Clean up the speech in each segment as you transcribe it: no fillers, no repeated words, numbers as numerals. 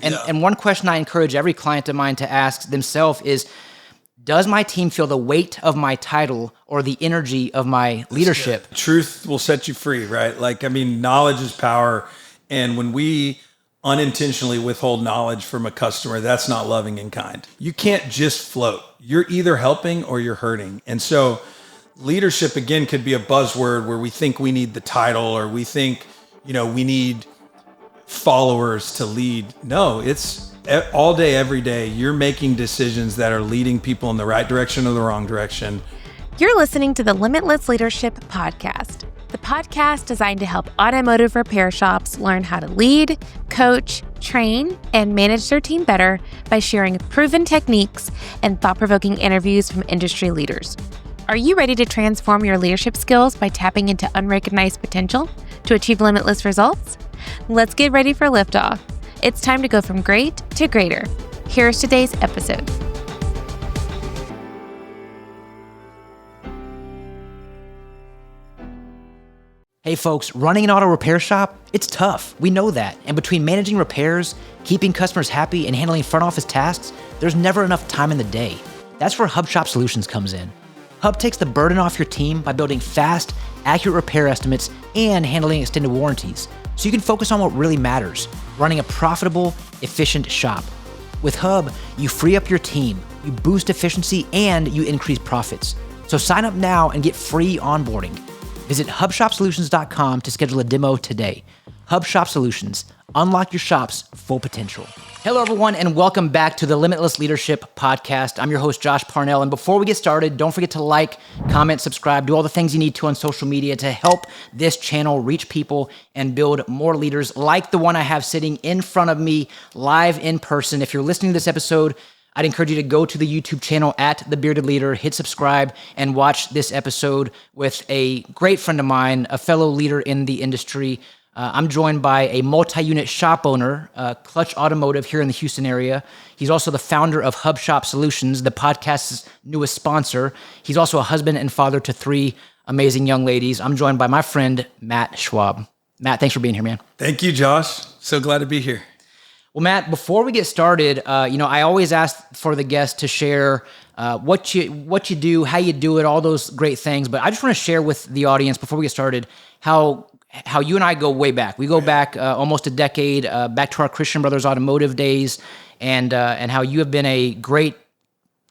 And one question I encourage every client of mine to ask themselves is, does my team feel the weight of my title or the energy of my leadership? Truth will set you free, right? Knowledge is power. And when we unintentionally withhold knowledge from a customer, that's not loving and kind. You can't just float. You're either helping or you're hurting. And so leadership, again, could be a buzzword where we think we need the title or we think, we need followers to lead. No, it's all day, every day. You're making decisions that are leading people in the right direction or the wrong direction. You're listening to the Limitless Leadership Podcast, the podcast designed to help automotive repair shops learn how to lead, coach, train, and manage their team better by sharing proven techniques and thought-provoking interviews from industry leaders. Are you ready to transform your leadership skills by tapping into unrecognized potential to achieve limitless results? Let's get ready for liftoff. It's time to go from great to greater. Here's today's episode. Hey folks, running an auto repair shop, it's tough. We know that. And between managing repairs, keeping customers happy, and handling front office tasks, there's never enough time in the day. That's where Hubshop Solutions comes in. Hub takes the burden off your team by building fast, accurate repair estimates and handling extended warranties, so you can focus on what really matters, running a profitable, efficient shop. With Hub, you free up your team, you boost efficiency, and you increase profits. So sign up now and get free onboarding. Visit hubshopsolutions.com to schedule a demo today. Hubshop Solutions. Unlock your shop's full potential. Hello, everyone, and welcome back to the Limitless Leadership Podcast. I'm your host, Josh Parnell, and before we get started, don't forget to like, comment, subscribe, do all the things you need to on social media to help this channel reach people and build more leaders like the one I have sitting in front of me live in person. If you're listening to this episode, I'd encourage you to go to the YouTube channel at The Bearded Leader, hit subscribe, and watch this episode with a great friend of mine, a fellow leader in the industry. I'm joined by a multi-unit shop owner, Clutch Automotive here in the Houston area. He's also the founder of Hubshop Solutions, the podcast's newest sponsor. He's also a husband and father to 3 amazing young ladies. I'm joined by my friend, Matt Schwab. Matt, thanks for being here, man. Thank you, Josh. So glad to be here. Well, Matt, before we get started, I always ask for the guests to share what you do, how you do it, all those great things. But I just want to share with the audience before we get started how you and I go way back. We go back almost a decade, back to our Christian Brothers Automotive days, and how you have been a great,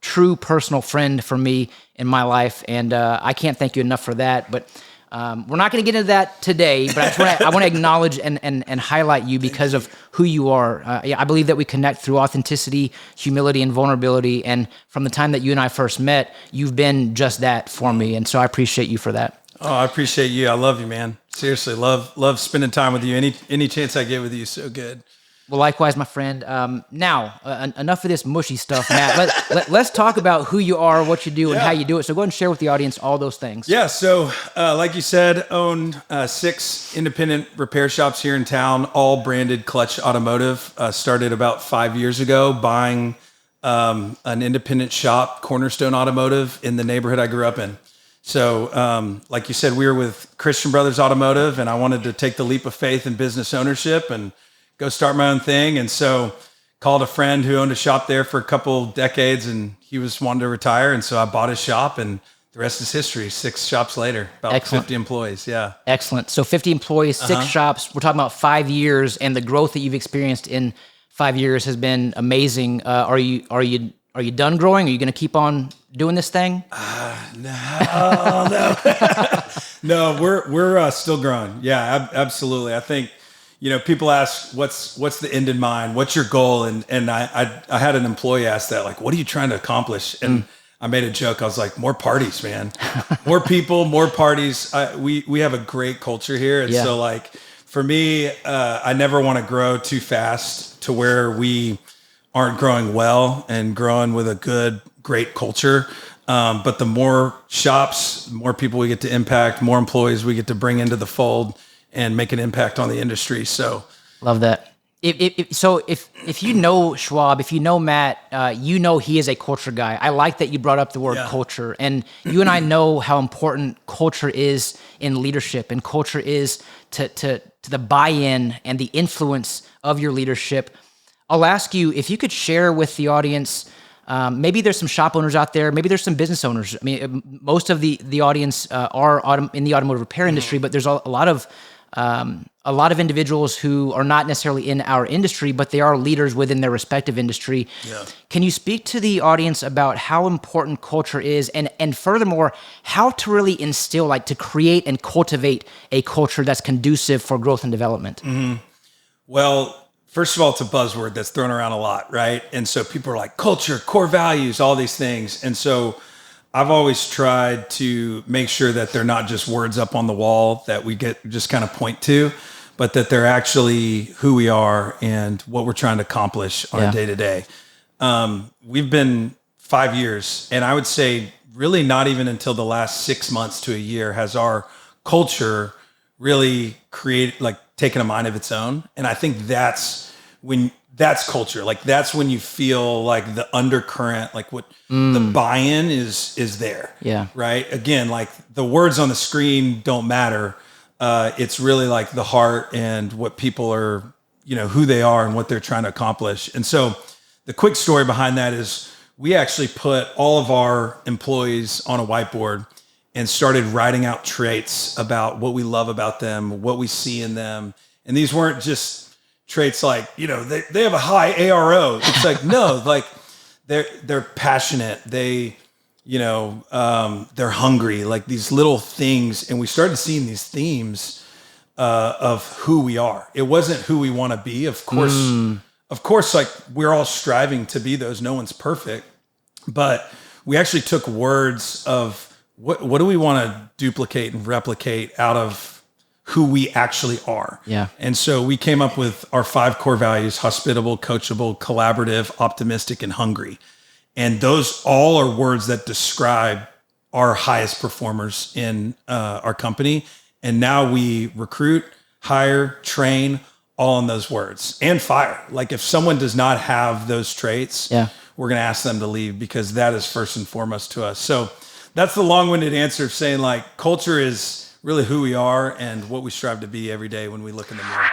true personal friend for me in my life, and I can't thank you enough for that. But we're not going to get into that today, but I want to acknowledge and highlight you because of who you are. I believe that we connect through authenticity, humility, and vulnerability, and from the time that you and I first met, you've been just that for me, and so I appreciate you for that. Oh, I appreciate you. I love you, man. Seriously, love spending time with you. Any chance I get with you is so good. Well, likewise, my friend. Now, enough of this mushy stuff, Matt. Let's talk about who you are, what you do, and how you do it. So go ahead and share with the audience all those things. Yeah, so like you said, own 6 independent repair shops here in town, all branded Clutch Automotive. Started about 5 years ago buying an independent shop, Cornerstone Automotive, in the neighborhood I grew up in. So, like you said, we were with Christian Brothers Automotive, and I wanted to take the leap of faith in business ownership and go start my own thing. And so called a friend who owned a shop there for a couple decades, and he was wanting to retire. And so I bought his shop, and the rest is history. 6 shops later, about Excellent. 50 employees. Yeah. Excellent. So 50 employees, 6 shops. We're talking about 5 years, and the growth that you've experienced in 5 years has been amazing. Are you done growing? Are you going to keep on doing this thing? No. No, we're still growing. Yeah, absolutely. I think, people ask, what's the end in mind? What's your goal? And I had an employee ask that, like, what are you trying to accomplish? And I made a joke. I was like, more parties, man. More people, more parties. We have a great culture here. And so, like, for me, I never want to grow too fast to where we aren't growing well and growing with a great culture. But the more shops, the more people we get to impact, more employees we get to bring into the fold and make an impact on the industry. So love that. If you know Schwab, if you know Matt, he is a culture guy. I like that you brought up the word culture, and you and I know how important culture is in leadership, and culture is to the buy-in and the influence of your leadership. I'll ask you if you could share with the audience. Maybe there's some shop owners out there. Maybe there's some business owners. I mean, most of the audience are in the automotive repair industry, but there's a lot of individuals who are not necessarily in our industry, but they are leaders within their respective industry. Yeah. Can you speak to the audience about how important culture is, and furthermore, how to really instill, like to create and cultivate a culture that's conducive for growth and development? Mm-hmm. Well, first of all, it's a buzzword that's thrown around a lot, right? And so people are like culture, core values, all these things. And so I've always tried to make sure that they're not just words up on the wall that we just kind of point to, but that they're actually who we are and what we're trying to accomplish on a day to day. We've been 5 years, and I would say really not even until the last 6 months to a year has our culture really taken a mind of its own. And I think that's culture. Like that's when you feel like the undercurrent, like what the buy-in is there. Yeah. Right. Again, like the words on the screen don't matter. It's really like the heart and what people are, who they are and what they're trying to accomplish. And so the quick story behind that is we actually put all of our employees on a whiteboard and started writing out traits about what we love about them, what we see in them. And these weren't just traits like, they have a high ARO. It's like, no, like they're passionate. They're hungry, like these little things. And we started seeing these themes of who we are. It wasn't who we want to be. Of course, like we're all striving to be those. No one's perfect, but we actually took words of what do we want to duplicate and replicate out of who we actually are. Yeah. And so we came up with our 5 core values: hospitable, coachable, collaborative, optimistic, and hungry. And those all are words that describe our highest performers in our company. And now we recruit, hire, train all in those words, and fire. Like if someone does not have those traits, we're going to ask them to leave, because that is first and foremost to us. So that's the long-winded answer of saying like culture is really who we are and what we strive to be every day when we look in the mirror.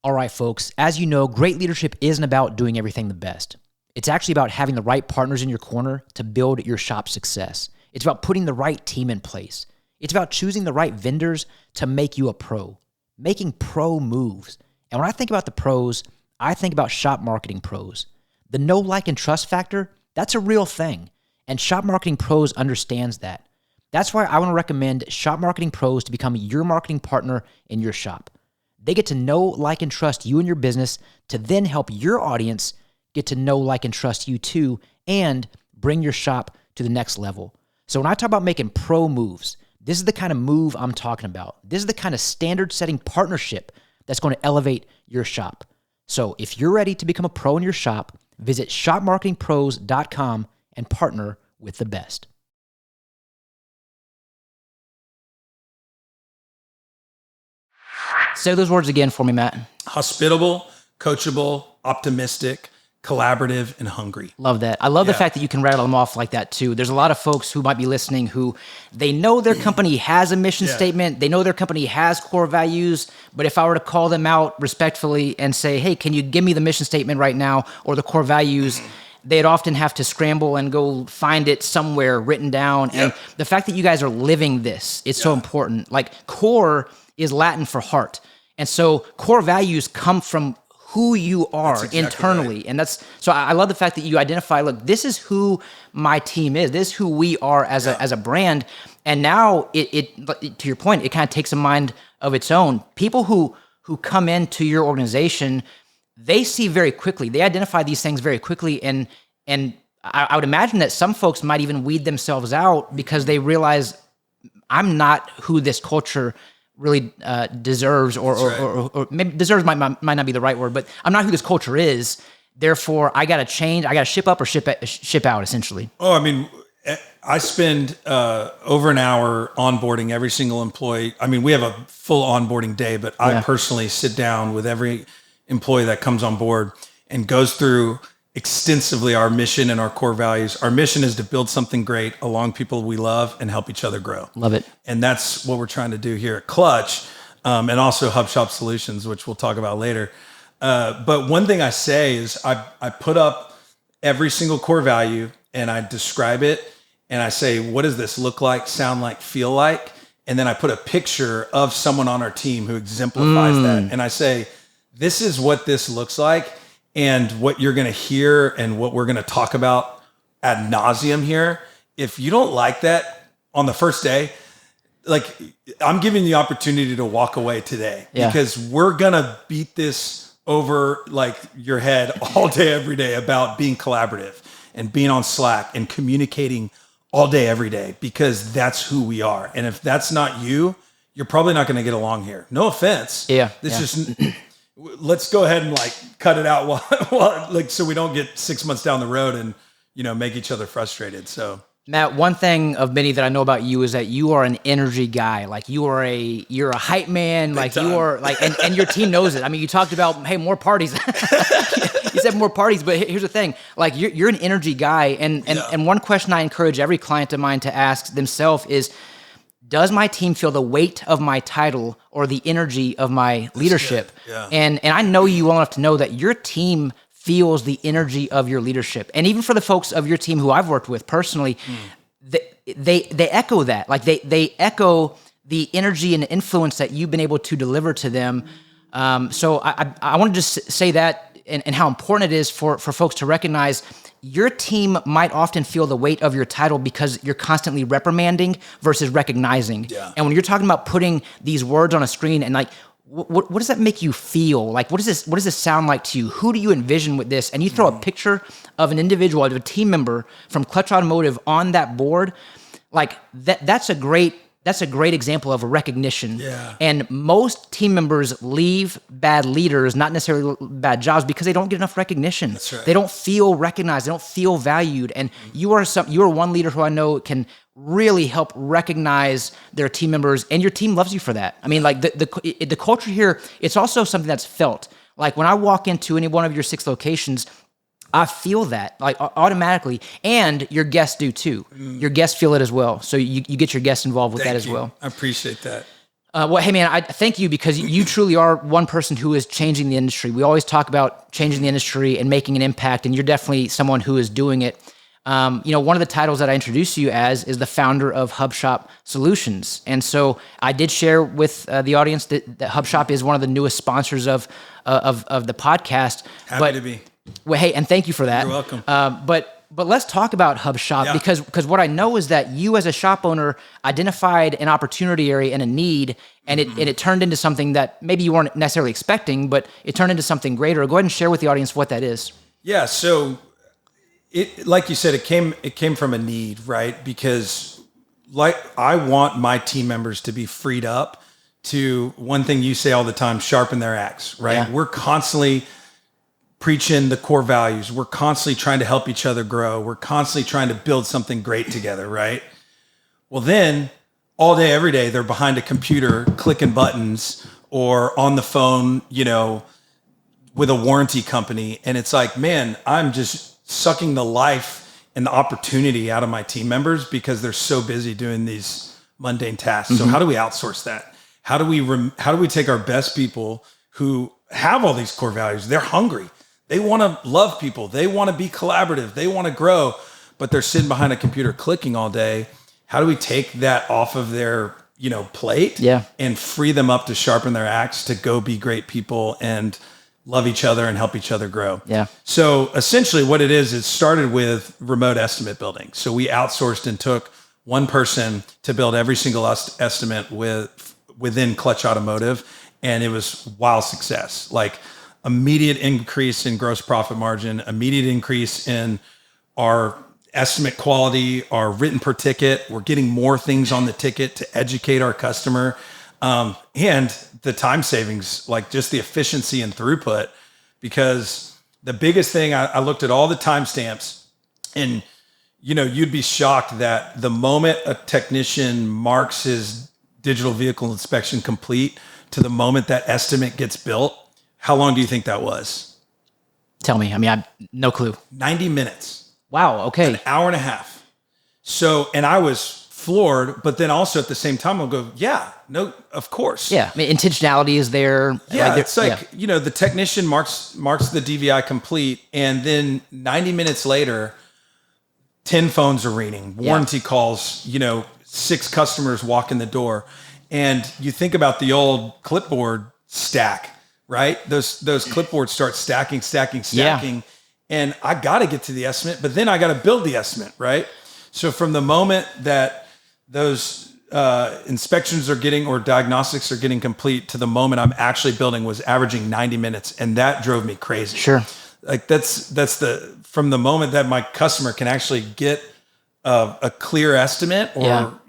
All right, folks. As you know, great leadership isn't about doing everything the best. It's actually about having the right partners in your corner to build your shop's success. It's about putting the right team in place. It's about choosing the right vendors to make you a pro, making pro moves. And when I think about the pros, I think about shop marketing pros. The know, like, and trust factor, that's a real thing. And Shop Marketing Pros understands that. That's why I want to recommend Shop Marketing Pros to become your marketing partner in your shop. They get to know, like, and trust you and your business to then help your audience get to know, like, and trust you too, and bring your shop to the next level. So when I talk about making pro moves, this is the kind of move I'm talking about. This is the kind of standard-setting partnership that's going to elevate your shop. So if you're ready to become a pro in your shop, visit shopmarketingpros.com and partner with the best. Say those words again for me, Matt. Hospitable, coachable, optimistic, collaborative, and hungry. Love that. I love the fact that you can rattle them off like that too. There's a lot of folks who might be listening who they know their company has a mission statement. They know their company has core values, but if I were to call them out respectfully and say, hey, can you give me the mission statement right now or the core values? They'd often have to scramble and go find it somewhere written down. And the fact that you guys are living this, it's so important. Like core is Latin for heart. And so core values come from who you are internally. Right. And so I love the fact that you identify, look, this is who my team is. This is who we are as a brand. And now it to your point, it kind of takes a mind of its own. People who come into your organization, they see very quickly, they identify these things very quickly. And I would imagine that some folks might even weed themselves out because they realize I'm not who this culture really deserves, or maybe deserves might not be the right word, but I'm not who this culture is. Therefore, I got to change. I got to ship up or ship out, essentially. Oh, I mean, I spend over an hour onboarding every single employee. I mean, we have a full onboarding day, but I personally sit down with every employee that comes on board and goes through extensively our mission and our core values. Our mission is to build something great along people we love and help each other grow. Love it. And that's what we're trying to do here at Clutch, and also Hubshop Solutions, which we'll talk about later. But one thing I say is I put up every single core value and I describe it and I say, what does this look like, sound like, feel like? And then I put a picture of someone on our team who exemplifies that. And I say, this is what this looks like and what you're going to hear and what we're going to talk about ad nauseum here. If you don't like that on the first day, like I'm giving you the opportunity to walk away today because we're going to beat this over like your head all day, every day about being collaborative and being on Slack and communicating all day, every day, because that's who we are. And if that's not you, you're probably not going to get along here. No offense. Just, let's go ahead and like cut it out while like, so we don't get 6 months down the road and, make each other frustrated. So Matt, one thing of many that I know about you is that you are an energy guy. Like you're a hype man. Big like time. you are like, and your team knows it. I mean, you talked about, hey, more parties. You said more parties, but here's the thing. Like you're an energy guy. And one question I encourage every client of mine to ask themselves is, does my team feel the weight of my title or the energy of my leadership? Yeah. And I know you well enough to know that your team feels the energy of your leadership. And even for the folks of your team who I've worked with personally, they echo that. Like they echo the energy and influence that you've been able to deliver to them. So I want to just say that and how important it is for folks to recognize your team might often feel the weight of your title because you're constantly reprimanding versus recognizing. Yeah. And when you're talking about putting these words on a screen and like, what does that make you feel? Like, what does this sound like to you? Who do you envision with this? And you throw a picture of an individual, of a team member from Clutch Automotive on that board. Like that's a great example of a recognition. Yeah. And most team members leave bad leaders, not necessarily bad jobs, because they don't get enough recognition. That's right. They don't feel recognized. They don't feel valued. And you are one leader who I know can really help recognize their team members, and your team loves you for that. I mean, like the culture here, it's also something that's felt. Like when I walk into any one of your 6 locations, I feel that like automatically, and your guests do too. Your guests feel it as well. So you get your guests involved with that as well. I appreciate that. Well, hey man, I thank you because you truly are one person who is changing the industry. We always talk about changing the industry and making an impact, and you're definitely someone who is doing it. One of the titles that I introduced you as is the founder of Hubshop Solutions. And so I did share with the audience that Hubshop is one of the newest sponsors of the podcast. Happy to be. Well, hey, and thank you for that. You're welcome. But let's talk about Hubshop because what I know is that you as a shop owner identified an opportunity area and a need, and it turned into something that maybe you weren't necessarily expecting, but it turned into something greater. Go ahead and share with the audience what that is. Yeah. So it, like you said, it came from a need, right? Because like I want my team members to be freed up to one thing you say all the time, sharpen their axe, right? Yeah. We're constantly preaching the core values. We're constantly trying to help each other grow. We're constantly trying to build something great together, right? Well, then all day, every day, they're behind a computer clicking buttons or on the phone, with a warranty company. And it's like, man, I'm just sucking the life and the opportunity out of my team members because they're so busy doing these mundane tasks. So how do we outsource that? How do we take our best people who have all these core values? They're hungry. They want to love people. They want to be collaborative. They want to grow, but they're sitting behind a computer clicking all day. How do we take that off of their, plate and free them up to sharpen their axe to go be great people and love each other and help each other grow? Yeah. So essentially what it is, it started with remote estimate building. So we outsourced and took one person to build every single estimate within Clutch Automotive. And it was wild success, like immediate increase in gross profit margin, immediate increase in our estimate quality, our written per ticket. We're getting more things on the ticket to educate our customer. And the time savings, like just the efficiency and throughput, because the biggest thing, I looked at all the timestamps, and you'd be shocked that the moment a technician marks his digital vehicle inspection complete to the moment that estimate gets built, how long do you think that was? Tell me. I mean, I have no clue. 90 minutes. Wow. Okay. An hour and a half. So, and I was floored, but then also at the same time, I'll go, yeah, no, of course. Yeah. I mean, intentionality is there. Yeah. It's like, the technician marks the DVI complete. And then 90 minutes later, 10 phones are ringing, warranty calls, 6 customers walk in the door. And you think about the old clipboard stack, right? Those clipboards start stacking. Yeah. And I got to get to the estimate, but then I got to build the estimate, right? So from the moment that those inspections are getting or diagnostics are getting complete to the moment I'm actually building was averaging 90 minutes. And that drove me crazy. Sure. Like that's from the moment that my customer can actually get a clear estimate or,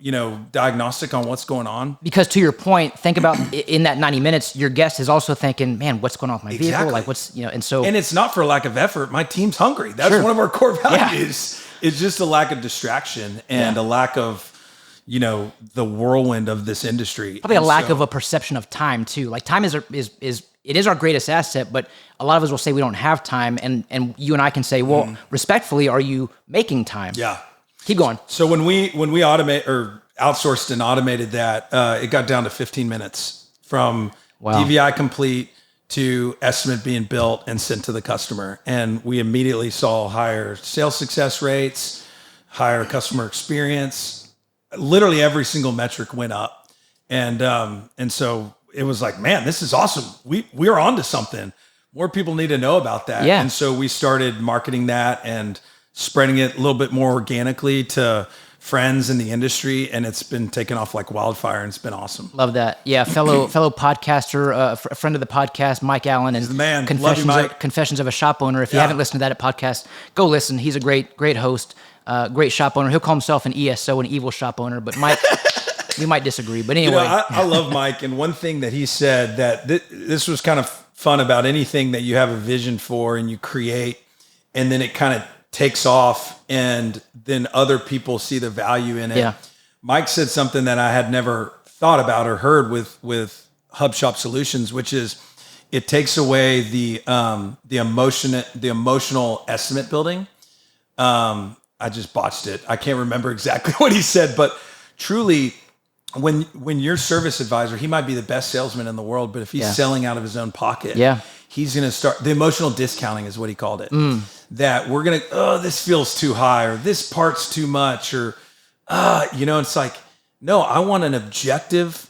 diagnostic on what's going on. Because to your point, think about in that 90 minutes, your guest is also thinking, man, what's going on with my vehicle? Like and it's not for lack of effort. My team's hungry. That's one of our core values. It's just a lack of distraction and a lack of, the whirlwind of this industry. Probably a lack of a perception of time too. Like time is our greatest asset, but a lot of us will say we don't have time. And you and I can say, well, respectfully, are you making time? Yeah. Keep going. So when we automate or outsourced and automated that, it got down to 15 minutes from DVI complete to estimate being built and sent to the customer. And we immediately saw higher sales success rates, higher customer experience. Literally every single metric went up. And so it was like, man, this is awesome. We're onto something. More people need to know about that. Yeah. And so we started marketing that and spreading it a little bit more organically to friends in the industry, and it's been taken off like wildfire, and it's been awesome. Love that. Yeah, fellow podcaster, a friend of the podcast, Mike Allen, and he's the man. Confessions of a Shop Owner. If you haven't listened to that podcast, go listen. He's a great host, great shop owner. He'll call himself an ESO, an evil shop owner, but Mike, we might disagree. But anyway, I love Mike, and one thing that he said that this was kind of fun about anything that you have a vision for and you create, and then it kind of takes off and then other people see the value in it. Yeah. Mike said something that I had never thought about or heard with Hubshop Solutions, which is it takes away the emotional estimate building. I just botched it. I can't remember exactly what he said, but truly when your service advisor, he might be the best salesman in the world, but if he's selling out of his own pocket, he's going to start the emotional discounting is what he called it. That we're going to, this feels too high or this part's too much or, it's like, no, I want an objective,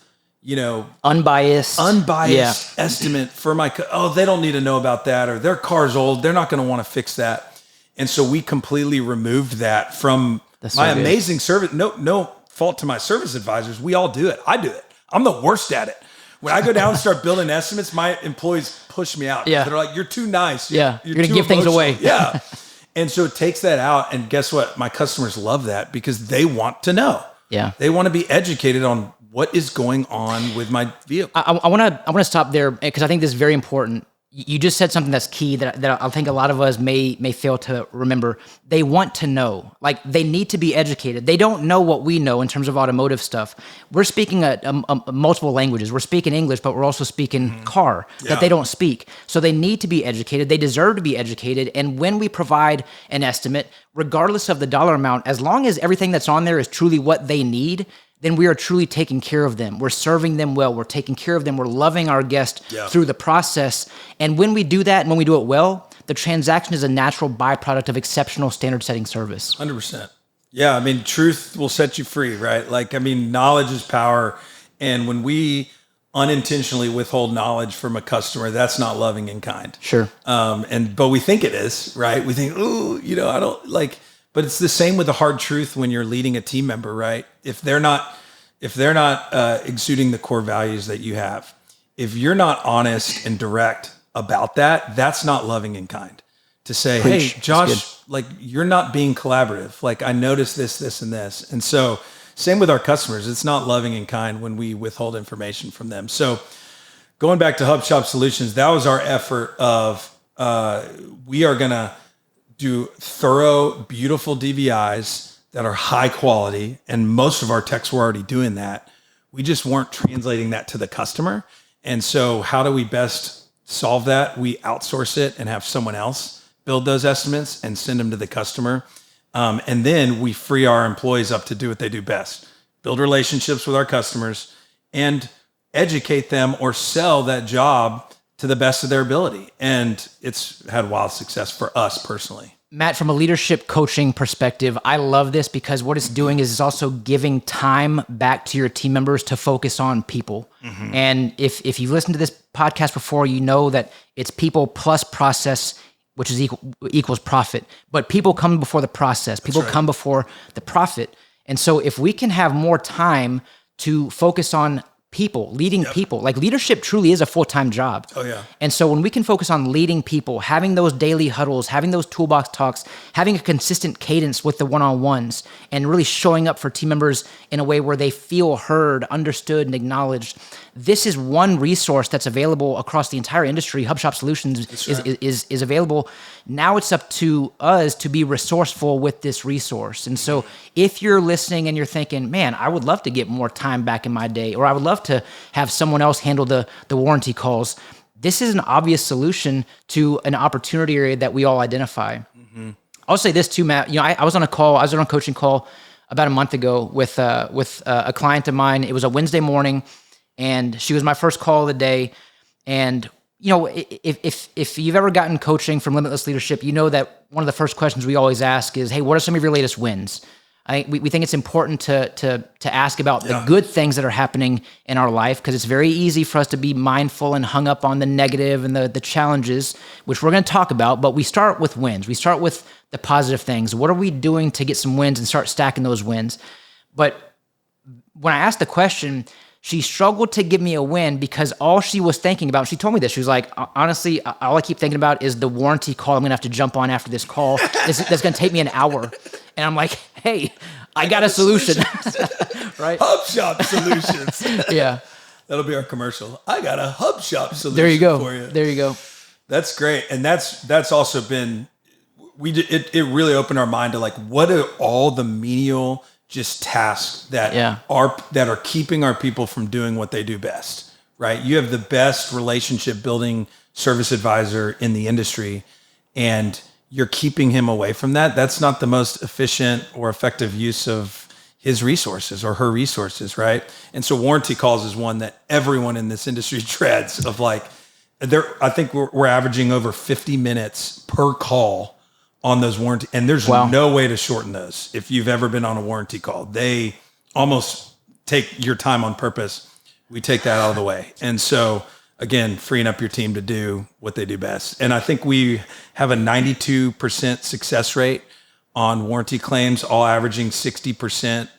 unbiased estimate for my, they don't need to know about that or their car's old. They're not going to want to fix that. And so we completely removed that from amazing service. No fault to my service advisors. We all do it. I do it. I'm the worst at it. When I go down and start building estimates, my employees push me out. They're like, you're too nice. You're going to give emotional. things away. Yeah. And so it takes that out. And guess what? My customers love that because they want to know. Yeah. They want to be educated on what is going on with my vehicle. I want to stop there because I think this is very important. You just said something that's key that I think a lot of us may fail to remember. They want to know, like they need to be educated. They don't know what we know in terms of automotive stuff. We're speaking multiple languages. We're speaking English, but we're also speaking car that they don't speak. So they need to be educated. They deserve to be educated. And when we provide an estimate, regardless of the dollar amount, as long as everything that's on there is truly what they need, then we are truly taking care of them. We're serving them well. We're taking care of them. We're loving our guest through the process. And when we do that and when we do it well, the transaction is a natural byproduct of exceptional standard-setting service. 100%. Yeah, I mean, truth will set you free, right? Like, I mean, knowledge is power. And when we unintentionally withhold knowledge from a customer, that's not loving in kind. Sure. But we think it is, right? We think, I don't like... But it's the same with the hard truth when you're leading a team member, right? If they're not exuding the core values that you have, if you're not honest and direct about that, that's not loving in kind. To say, Preach. Hey, Josh, like you're not being collaborative. Like I noticed this, and this. And so same with our customers. It's not loving in kind when we withhold information from them. So going back to Hubshop Solutions, that was our effort of we are going to do thorough, beautiful DVIs that are high quality. And most of our techs were already doing that. We just weren't translating that to the customer. And so how do we best solve that? We outsource it and have someone else build those estimates and send them to the customer. And then we free our employees up to do what they do best, build relationships with our customers, and educate them or sell that job to the best of their ability. And it's had wild success for us personally. Matt, from a leadership coaching perspective, I love this because what it's doing is it's also giving time back to your team members to focus on people. And if you've listened to this podcast before, you know that it's people plus process, which is equals profit. But people come before the process. People come before the profit. And so if we can have more time to focus on people, leading people, like leadership truly is a full-time job. Oh yeah. And so when we can focus on leading people, having those daily huddles, having those toolbox talks, having a consistent cadence with the one-on-ones, and really showing up for team members in a way where they feel heard, understood, and acknowledged, this is one resource that's available across the entire industry. Hubshop Solutions is available. Now it's up to us to be resourceful with this resource. And so if you're listening and you're thinking, man, I would love to get more time back in my day, or I would love to have someone else handle the warranty calls, this is an obvious solution to an opportunity area that we all identify. I'll say this too, Matt. You know, I was on a coaching call about a month ago with a client of mine. It was a Wednesday morning, and she was my first call of the day. And you know, if you've ever gotten coaching from Limitless Leadership, you know that one of the first questions we always ask is, hey, what are some of your latest wins? We think it's important to ask about the good things that are happening in our life, because it's very easy for us to be mindful and hung up on the negative and the challenges, which we're going to talk about. But we start with wins. We start with the positive things. What are we doing to get some wins and start stacking those wins? But when I asked the question, she struggled to give me a win because all she was thinking about, she told me this, she was like, honestly, all I keep thinking about is the warranty call I'm going to have to jump on after this call. That's going to take me an hour. And I'm like, hey, I got a solution. Right? Hubshop Solutions. Yeah. That'll be our commercial. I got a Hubshop solution there you go. for you. There you go. That's great. And that's also been, it really opened our mind to like, what are all the menial just tasks that are keeping our people from doing what they do best, right? You have the best relationship building service advisor in the industry, and you're keeping him away from that. That's not the most efficient or effective use of his resources or her resources, right? And so warranty calls is one that everyone in this industry dreads of like, I think we're averaging over 50 minutes per call on those warranty, and there's no way to shorten those. If you've ever been on a warranty call, they almost take your time on purpose. We take that out of the way. And so again, freeing up your team to do what they do best. And I think we have a 92% success rate on warranty claims, all averaging 60%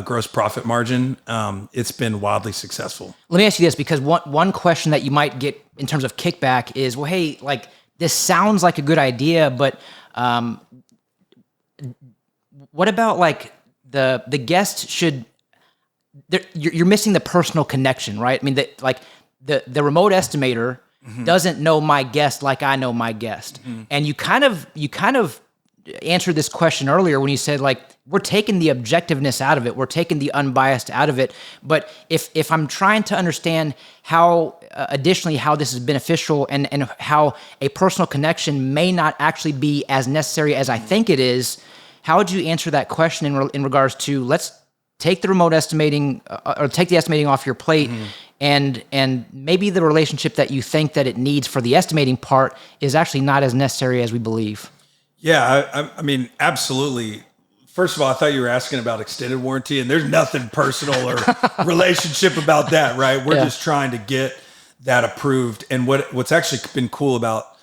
gross profit margin. It's been wildly successful. Let me ask you this, because one question that you might get in terms of kickback is, well, hey, like this sounds like a good idea, but what about like the guest should? You're missing the personal connection, right? I mean, the remote estimator doesn't know my guest like I know my guest, and you kind of answered this question earlier when you said like we're taking the objectiveness out of it, we're taking the unbiased out of it. But if I'm trying to understand how additionally how this is beneficial and how a personal connection may not actually be as necessary as I think it is, how would you answer that question in regards to let's take the remote estimating or take the estimating off your plate, and maybe the relationship that you think that it needs for the estimating part is actually not as necessary as we believe? Yeah, I mean, absolutely. First of all, I thought you were asking about extended warranty, and there's nothing personal or relationship about that, right? We're just trying to get that approved. And what's actually been cool about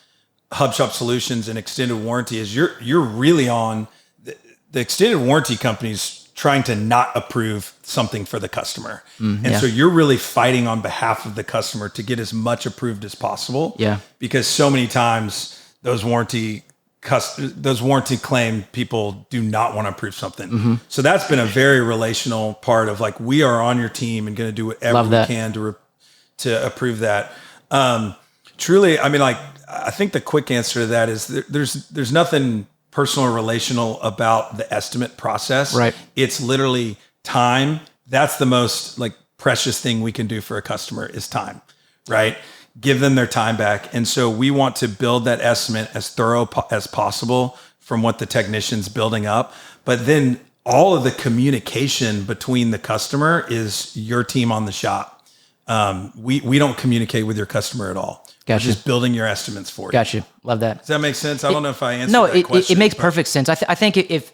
Hubshop Solutions and extended warranty is you're really on the extended warranty companies trying to not approve something for the customer. So you're really fighting on behalf of the customer to get as much approved as possible. Yeah. Because so many times those warranty claim people do not want to approve something. So that's been a very relational part of like, we are on your team and going to do whatever we can to approve that. Truly, I mean, like, I think the quick answer to that is there's nothing personal or relational about the estimate process. Right. It's literally time. That's the most like precious thing we can do for a customer is time, right? Give them their time back. And so we want to build that estimate as thorough as possible from what the technician's building up. But then all of the communication between the customer is your team on the shop. We don't communicate with your customer at all. Gotcha. We're just building your estimates for you. Gotcha. Love that. Does that make sense? I don't know if I answered that question. No, it makes perfect sense. I think if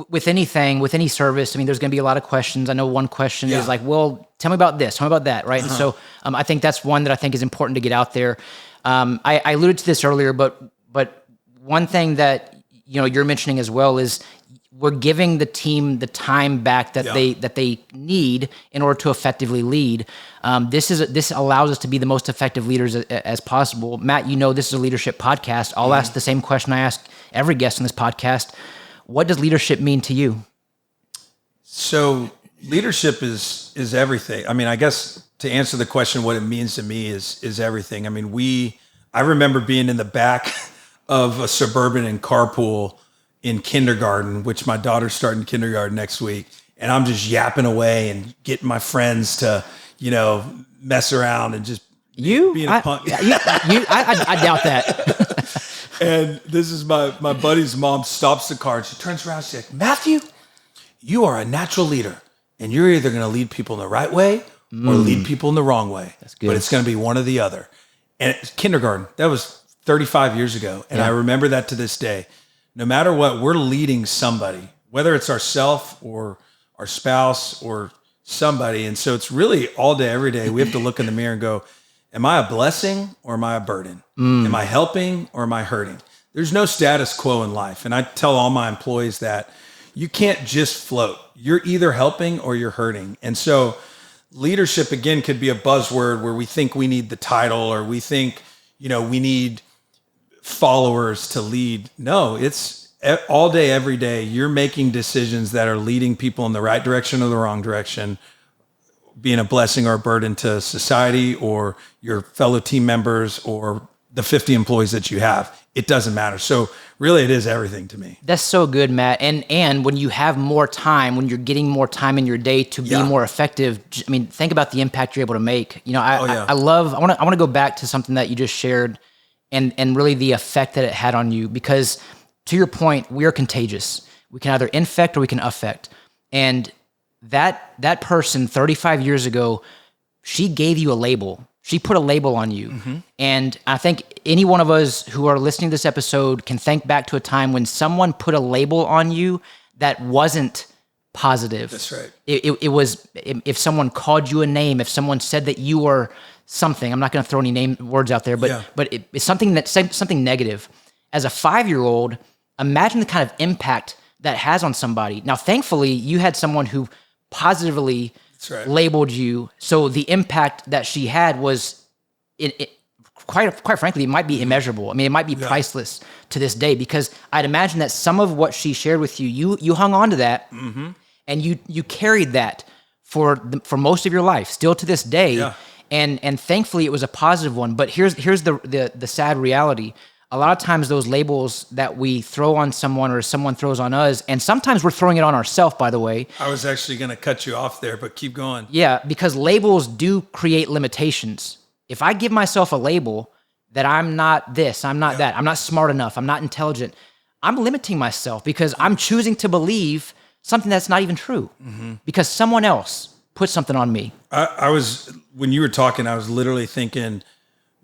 with anything, with any service, I mean, there's going to be a lot of questions. I know one question is like, well, tell me about this, tell me about that, right? And so I think that's one that I think is important to get out there. I alluded to this earlier, but one thing that you're mentioning as well is we're giving the team the time back that they need in order to effectively lead. This allows us to be the most effective leaders as possible. Matt, this is a leadership podcast. I'll ask the same question I ask every guest on this podcast. What does leadership mean to you? So leadership is everything. I mean, I guess to answer the question, what it means to me is everything. I mean, I remember being in the back of a Suburban and carpool in kindergarten, which my daughter's starting kindergarten next week. And I'm just yapping away and getting my friends to, mess around and just being a punk. I doubt that. And this is my buddy's mom stops the car and she turns around and she's like, Matthew, you are a natural leader and you're either going to lead people in the right way or lead people in the wrong way. That's good. But it's going to be one or the other. And it's kindergarten, that was 35 years ago. And I remember that to this day. No matter what, we're leading somebody, whether it's ourselves or our spouse or somebody. And so it's really all day, every day, we have to look in the mirror and go, am I a blessing or am I a burden? Am I helping or am I hurting? There's no status quo in life. And I tell all my employees that you can't just float. You're either helping or you're hurting. And so leadership, again, could be a buzzword where we think we need the title or we think, we need followers to lead. No, it's all day, every day. You're making decisions that are leading people in the right direction or the wrong direction, being a blessing or a burden to society or your fellow team members or the 50 employees that you have. It doesn't matter. So really it is everything to me. That's so good, Matt. And when you have more time, when you're getting more time in your day to be more effective, I mean, think about the impact you're able to make. I want to go back to something that you just shared and really the effect that it had on you, because to your point, we are contagious. We can either infect or we can affect. And that person 35 years ago, she gave you a label. She put a label on you. Mm-hmm. And I think any one of us who are listening to this episode can think back to a time when someone put a label on you that wasn't positive. That's right. It was, if someone called you a name, if someone said that you were something, I'm not going to throw any words out there, but it's something negative. As a 5-year-old, imagine the kind of impact that has on somebody. Now, thankfully, you had someone who positively labeled you. So the impact that she had was, quite frankly, it might be immeasurable. I mean, it might be priceless to this day, because I'd imagine that some of what she shared with you, you hung on to that, and you carried that for most of your life, still to this day. Yeah. And thankfully, it was a positive one. But here's the sad reality. A lot of times those labels that we throw on someone or someone throws on us, and sometimes we're throwing it on ourselves, by the way. I was actually going to cut you off there, but keep going. Yeah, because labels do create limitations. If I give myself a label that I'm not this, I'm not that, I'm not smart enough, I'm not intelligent, I'm limiting myself because I'm choosing to believe something that's not even true because someone else put something on me. When you were talking, I was literally thinking,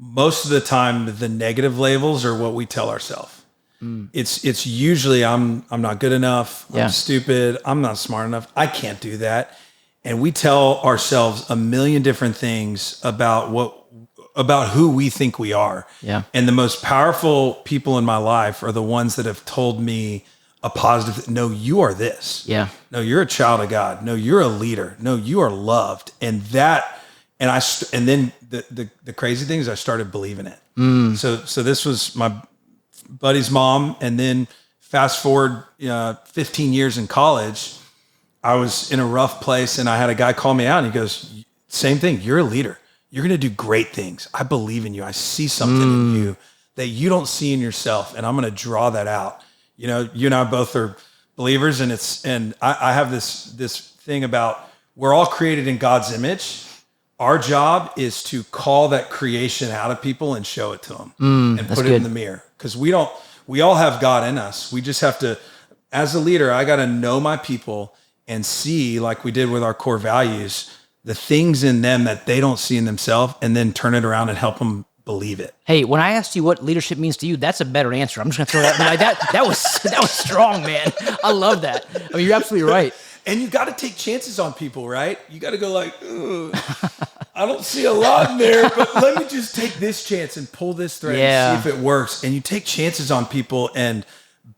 most of the time, the negative labels are what we tell ourselves. It's usually I'm not good enough. I'm stupid. I'm not smart enough. I can't do that. And we tell ourselves a million different things about who we think we are. Yeah. And the most powerful people in my life are the ones that have told me a positive, no, you are this. Yeah. No, you're a child of God. No, you're a leader. No, you are loved. And then the crazy thing is I started believing it. So this was my buddy's mom. And then fast forward 15 years in college, I was in a rough place and I had a guy call me out and he goes, same thing. You're a leader. You're going to do great things. I believe in you. I see something in you that you don't see in yourself. And I'm going to draw that out. You and I both are believers, and I have this thing about we're all created in God's image. Our job is to call that creation out of people and show it to them and put it in the mirror. Because we all have God in us. We just have to as a leader, I got to know my people and see, like we did with our core values, the things in them that they don't see in themselves, and then turn it around and help them believe it. Hey, when I asked you what leadership means to you, that's a better answer. I'm just gonna throw that. Like that was strong, man. I love that. I mean, you're absolutely right. And you got to take chances on people, right? You got to go like, I don't see a lot in there, but let me just take this chance and pull this thread and see if it works. And you take chances on people and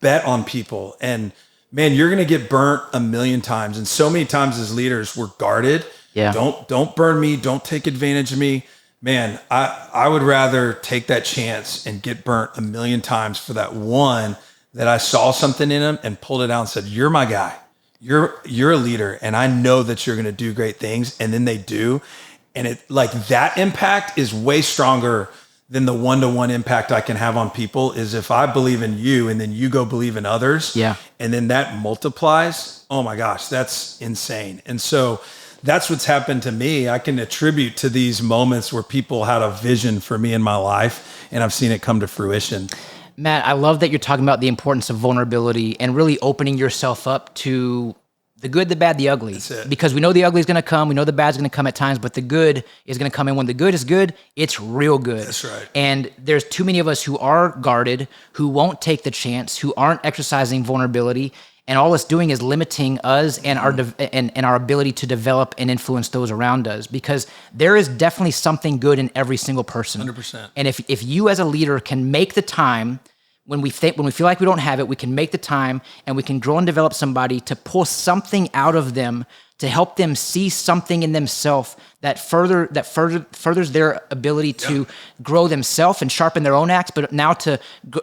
bet on people. And man, you're going to get burnt a million times. And so many times as leaders, we're guarded. Yeah. Don't burn me. Don't take advantage of me. Man, I would rather take that chance and get burnt a million times for that one that I saw something in him and pulled it out and said, you're my guy. You're a leader. And I know that you're going to do great things. And then they do. And it like that impact is way stronger than the one-to-one impact I can have on people is if I believe in you and then you go believe in others. Yeah. And then that multiplies. Oh my gosh, that's insane. And so that's what's happened to me. I can attribute to these moments where people had a vision for me in my life, and I've seen it come to fruition. Matt, I love that you're talking about the importance of vulnerability and really opening yourself up to the good, the bad, the ugly. That's it. Because we know the ugly is going to come. We know the bad is going to come at times, but the good is going to come. And when the good is good, it's real good. That's right. And there's too many of us who are guarded, who won't take the chance, who aren't exercising vulnerability. And all it's doing is limiting us and our ability to develop and influence those around us, because there is definitely something good in every single person. 100%. And if you as a leader can make the time, when we feel like we don't have it, we can make the time and we can grow and develop somebody to pull something out of them to help them see something in themselves that furthers their ability to grow themselves and sharpen their own axe, but now to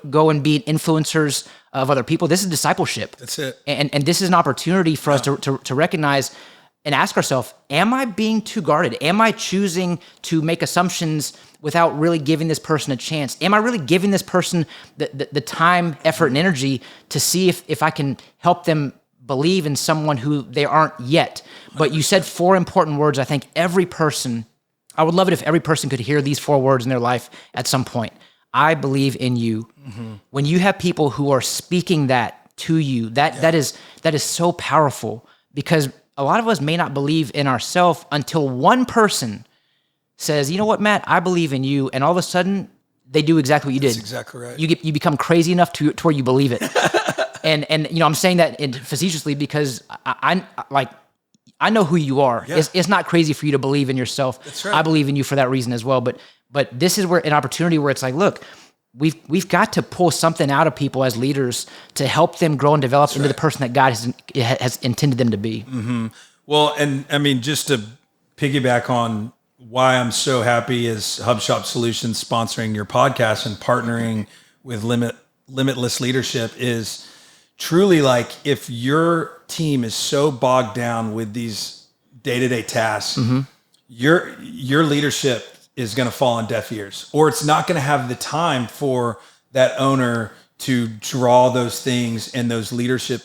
go and be influencers of other people. This is discipleship. That's it. And this is an opportunity for us to recognize and ask ourselves, am I being too guarded? Am I choosing to make assumptions without really giving this person a chance? Am I really giving this person the time, effort, and energy to see if I can help them believe in someone who they aren't yet? But you said 4 important words. I think I would love it if every person could hear these 4 words in their life at some point. I believe in you. Mm-hmm. When you have people who are speaking that to you, that is so powerful, because a lot of us may not believe in ourselves until one person says, you know what, Matt, I believe in you. And all of a sudden they do exactly what you did. That's exactly right. You become crazy enough to where you believe it. and you know, I'm saying that facetiously because I know who you are. Yeah. It's not crazy for you to believe in yourself. That's right. I believe in you for that reason as well. But this is where an opportunity where it's like, look, we've got to pull something out of people as leaders to help them grow and develop into the person that God has intended them to be. Mm-hmm. Well, and I mean, just to piggyback on why I'm so happy as Hubshop Solutions sponsoring your podcast and partnering with Limitless Leadership is truly like, if your team is so bogged down with these day-to-day tasks, mm-hmm. your leadership is going to fall on deaf ears, or it's not going to have the time for that owner to draw those things and those leadership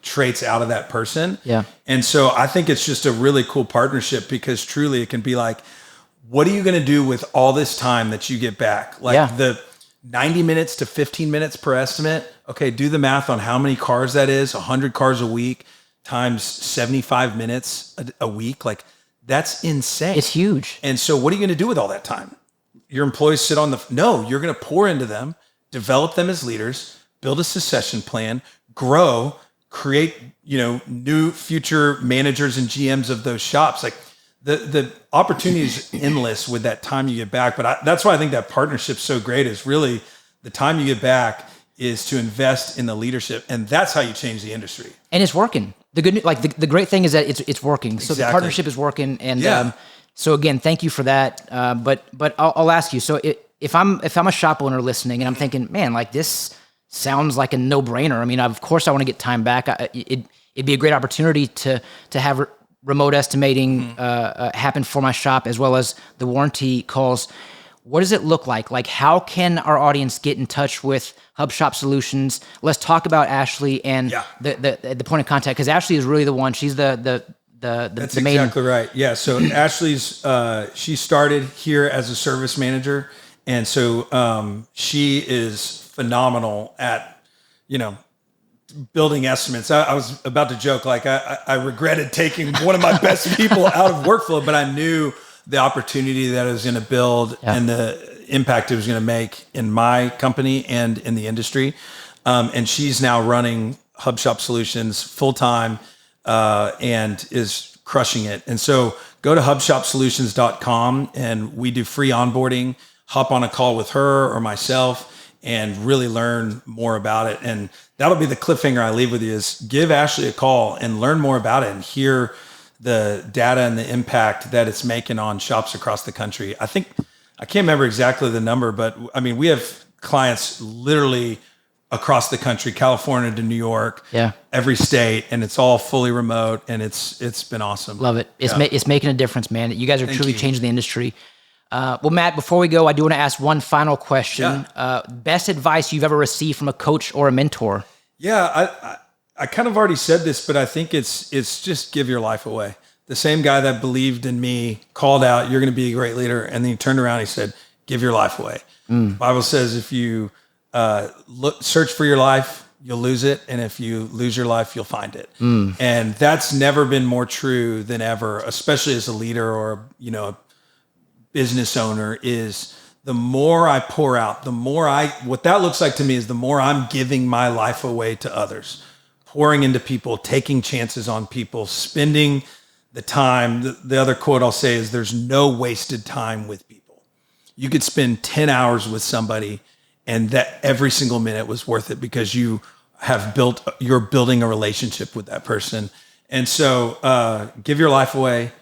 traits out of that person. Yeah. And so I think it's just a really cool partnership, because truly it can be like, what are you going to do with all this time that you get back? Like the 90 minutes to 15 minutes per estimate. Okay. Do the math on how many cars that is. 100 cars a week times 75 minutes a week. Like, that's insane. It's huge. And so what are you going to do with all that time? Your employees sit on no, you're going to pour into them, develop them as leaders, build a succession plan, grow, create, new future managers and GMs of those shops. Like the opportunity is endless with that time you get back. But that's why I think that partnership's so great, is really the time you get back is to invest in the leadership. And that's how you change the industry. And it's working. The good, the great thing is that it's working. So the partnership is working. And so again, thank you for that. But I'll ask you. So if I'm a shop owner listening and I'm thinking, man, like this sounds like a no-brainer. I mean, of course I want to get time back. It'd be a great opportunity to have remote estimating happen for my shop, as well as the warranty calls. What does it look like? Like, how can our audience get in touch with Hubshop Solutions? Let's talk about Ashley and the point of contact, because Ashley is really the one. She's the That's the main. Exactly right. Yeah. So Ashley's she started here as a service manager, and so she is phenomenal at building estimates. I was about to joke, like I regretted taking one of my best people out of workflow, but I knew the opportunity that it was going to build and the impact it was going to make in my company and in the industry. And she's now running Hubshop Solutions full-time and is crushing it. And so go to hubshopsolutions.com and we do free onboarding. Hop on a call with her or myself and really learn more about it. And that'll be the cliffhanger I leave with you is give Ashley a call and learn more about it and hear the data and the impact that it's making on shops across the country. I can't remember exactly the number, but I mean, we have clients literally across the country, California to New York, every state, and it's all fully remote, and it's been awesome. Love it. It's making a difference, man. You guys are truly changing the industry. Well, Matt, before we go, I do want to ask one final question. Best advice you've ever received from a coach or a mentor? Yeah, I kind of already said this, but I think it's just give your life away. The same guy that believed in me called out, you're going to be a great leader. And then he turned around and he said, give your life away. The Bible says if you search for your life, you'll lose it. And if you lose your life, you'll find it. And that's never been more true than ever, especially as a leader or, a business owner, is the more I pour out, what that looks like to me is the more I'm giving my life away to others, pouring into people, taking chances on people, spending the time. The other quote I'll say is there's no wasted time with people. You could spend 10 hours with somebody and that every single minute was worth it because you're building a relationship with that person. And so give your life away,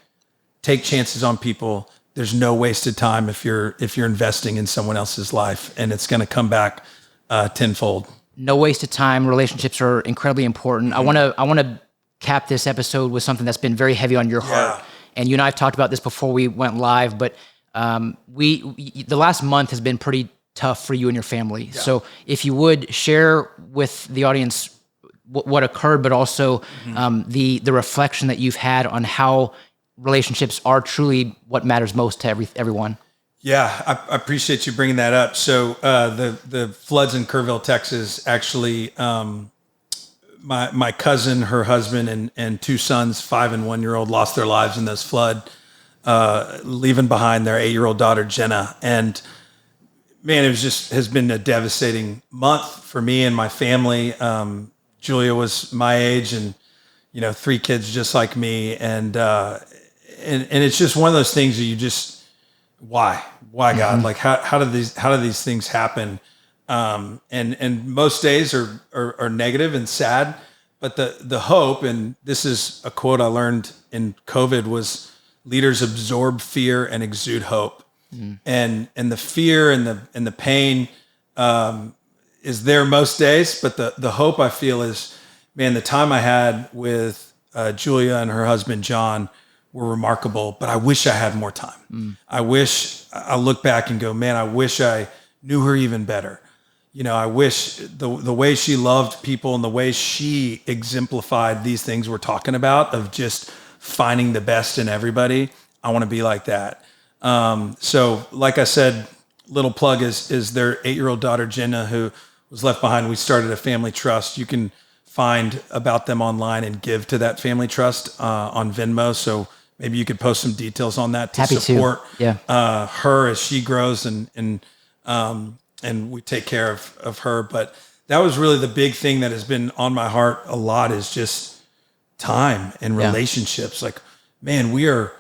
take chances on people. There's no wasted time if you're investing in someone else's life, and it's going to come back tenfold. No wasted time. Relationships are incredibly important. I want to cap this episode with something that's been very heavy on your heart. And you and I have talked about this before we went live, but the last month has been pretty tough for you and your family. So if you would share with the audience what occurred, but also the reflection that you've had on how relationships are truly what matters most to everyone. Yeah, I appreciate you bringing that up. So the floods in Kerrville, Texas, actually, my cousin, her husband, and two sons, 5 and 1 year old, lost their lives in this flood, leaving behind their 8-year-old daughter, Jenna. And man, has been a devastating month for me and my family. Julia was my age and, 3 kids just like me. And it's just one of those things that you just, why God, like how do these things happen? And most days are negative and sad, but the hope, and this is a quote I learned in COVID, was leaders absorb fear and exude hope. And the fear and the pain, is there most days, but the hope I feel is, man, the time I had with, Julia and her husband, John, were remarkable, but I wish I had more time. I look back and go, man, I wish I knew her even better. I wish the way she loved people and the way she exemplified these things we're talking about of just finding the best in everybody. I want to be like that. So like I said, little plug is their 8-year-old daughter, Jenna, who was left behind. We started a family trust. You can find about them online and give to that family trust, on Venmo. So maybe you could post some details on that to support her as she grows and we take care of her. But that was really the big thing that has been on my heart a lot, is just time and relationships. Like, man, we are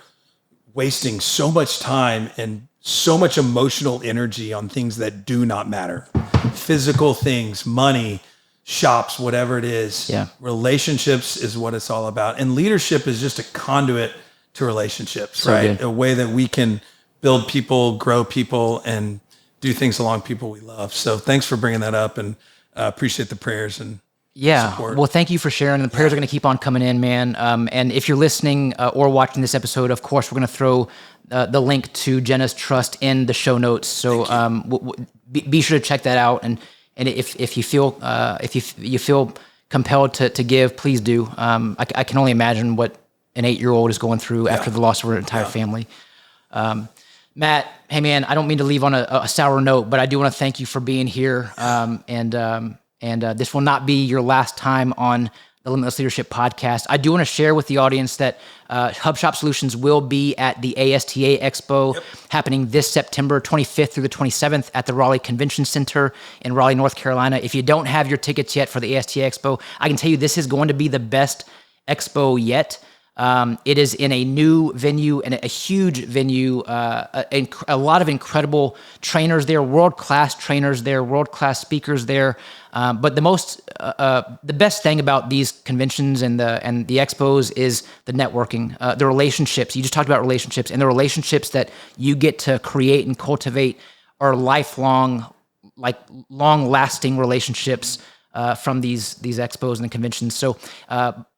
wasting so much time and so much emotional energy on things that do not matter. Physical things, money, shops, whatever it is. Relationships is what it's all about. And leadership is just a conduit to relationships, right? A way that we can build people, grow people, and do things along people we love. So thanks for bringing that up, and appreciate the prayers and support. Well, thank you for sharing. The prayers are going to keep on coming in, man. And if you're listening or watching this episode, of course, we're going to throw the link to Jenna's trust in the show notes. So be sure to check that out. And if you feel compelled to give, please do. I can only imagine what an 8-year-old is going through after the loss of her entire family. Matt, hey man, I don't mean to leave on a sour note, but I do want to thank you for being here. And And this will not be your last time on the Limitless Leadership Podcast. I do want to share with the audience that Hubshop Solutions will be at the ASTA Expo happening this September 25th through the 27th at the Raleigh Convention Center in Raleigh, North Carolina. If you don't have your tickets yet for the ASTA Expo, I can tell you this is going to be the best expo yet. It is in a new venue and a huge venue, a lot of incredible trainers there, world-class trainers there, world-class speakers there. But the best thing about these conventions and the expos is the networking, the relationships. You just talked about relationships, and the relationships that you get to create and cultivate are lifelong, like long-lasting relationships from these expos and the conventions. So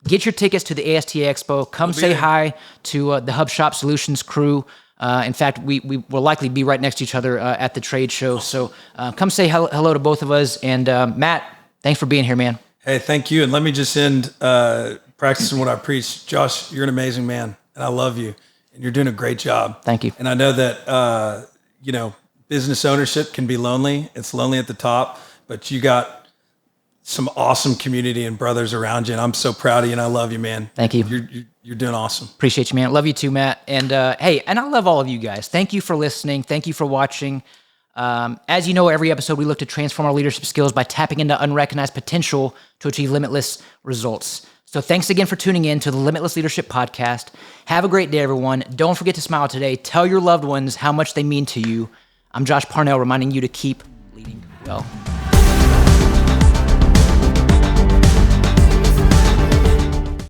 get your tickets to the ASTA Expo. Come say hi to the Hubshop Solutions crew. In fact, we will likely be right next to each other at the trade show. So come say hello to both of us. And Matt, thanks for being here, man. Hey, thank you. And let me just end practicing what I preach. Josh, you're an amazing man, and I love you, and you're doing a great job. Thank you. And I know that, business ownership can be lonely. It's lonely at the top, but you got some awesome community and brothers around you, and I'm so proud of you, and I love you, man. Thank you. You're doing awesome. Appreciate you, man. Love you too, Matt. And hey, and I love all of you guys. Thank you for listening. Thank you for watching. As you know, every episode we look to transform our leadership skills by tapping into unrecognized potential to achieve limitless results. So thanks again for tuning in to the Limitless Leadership Podcast. Have a great day, everyone. Don't forget to smile today. Tell your loved ones how much they mean to you. I'm Josh Parnell, reminding you to keep leading well.